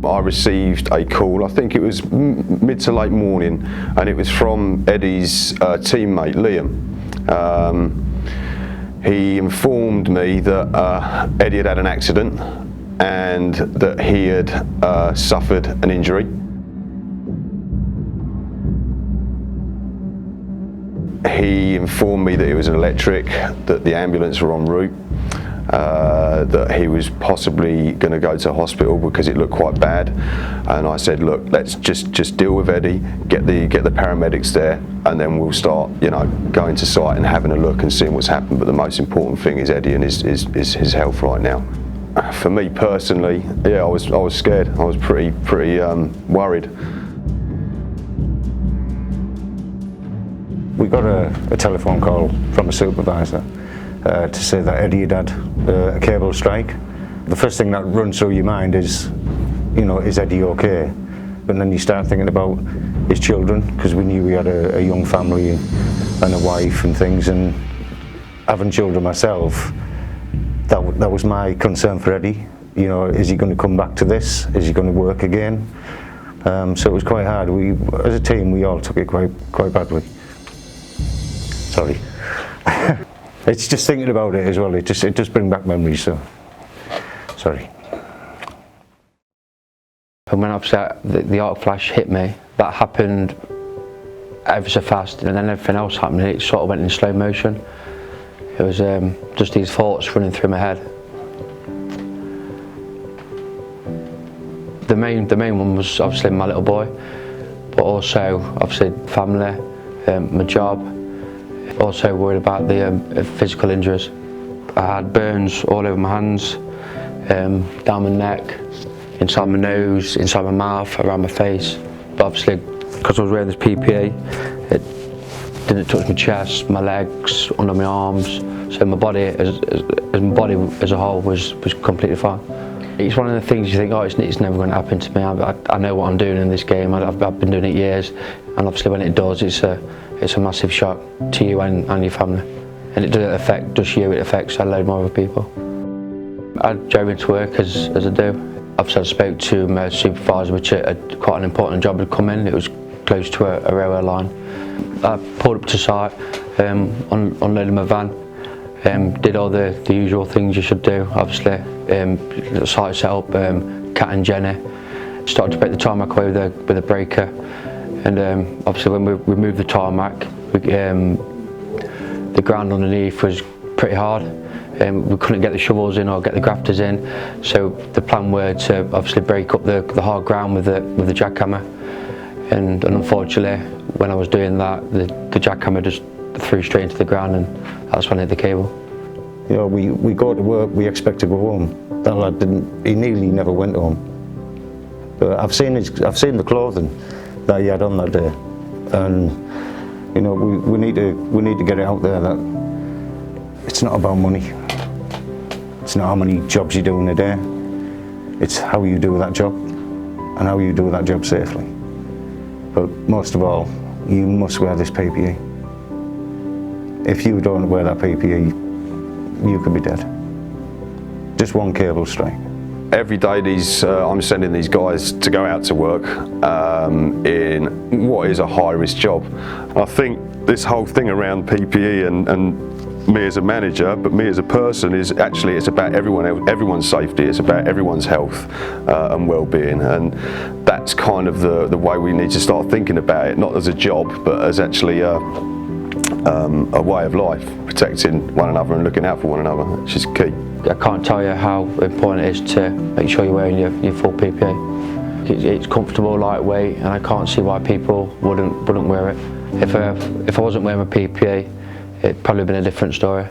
I received a call, I think it was mid to late morning, and it was from Eddie's teammate Liam. He informed me that Eddie had an accident and that he had suffered an injury. He informed me that it was an electric, that the ambulance were en route, that he was possibly going to go to hospital because it looked quite bad, and I said, look, let's just deal with Eddie, get the paramedics there, and then we'll start, going to site and having a look and seeing what's happened. But the most important thing is Eddie and his health right now. For me personally, yeah, I was scared. I was pretty worried. We got a telephone call from a supervisor to say that Eddie had a cable strike. The first thing that runs through your mind is, is Eddie okay? And then you start thinking about his children, because we knew we had a young family and a wife and things, and having children myself, that was my concern for Eddie. Is he going to come back to this? Is he going to work again? So it was quite hard. As a team, we all took it quite badly. Sorry. It's just thinking about it as well. It just brings back memories. So, sorry. And when the arc flash hit me, that happened ever so fast, and then everything else happened. It sort of went in slow motion. It was just these thoughts running through my head. The main one was obviously my little boy, but also obviously family, my job. Also worried about the physical injuries. I had burns all over my hands, down my neck, inside my nose, inside my mouth, around my face. But obviously, because I was wearing this PPE, it didn't touch my chest, my legs, under my arms. So my body as a whole was completely fine. It's one of the things you think, oh, it's never going to happen to me. I know what I'm doing in this game. I've been doing it years, and obviously when it does, it's a massive shock to you and your family. And it doesn't affect just you, it affects a load more other people. I drove into work as I do. Obviously I spoke to my supervisor, which quite an important job had come in. It was close to a railway line. I pulled up to site, unloaded my van, did all the usual things you should do, obviously. The site set up, Cat and Jenny. Started to break the tarmac away with a breaker. And obviously when we removed the tarmac, the ground underneath was pretty hard. We couldn't get the shovels in or get the grafters in, so the plan was to obviously break up the hard ground with the jackhammer. And unfortunately, when I was doing that, the jackhammer just threw straight into the ground, and that's when I hit the cable. We go to work, we expect to go home. That lad didn't. He nearly never went home. But I've seen the clothing that he had on that day, and we need to get it out there that it's not about money. It's not how many jobs you do in a day. It's how you do that job and how you do that job safely. But most of all, you must wear this PPE. If you don't wear that PPE, you could be dead. Just one cable strike. Every day I'm sending these guys to go out to work in what is a high-risk job. I think this whole thing around PPE and me as a manager, but me as a person, it's about everyone's safety, it's about everyone's health and well-being, and that's kind of the way we need to start thinking about it, not as a job, but as actually a way of life, protecting one another and looking out for one another, which is key. I can't tell you how important it is to make sure you're wearing your full PPE. It's comfortable, lightweight, and I can't see why people wouldn't wear it. If I wasn't wearing my PPE, it'd probably been a different story.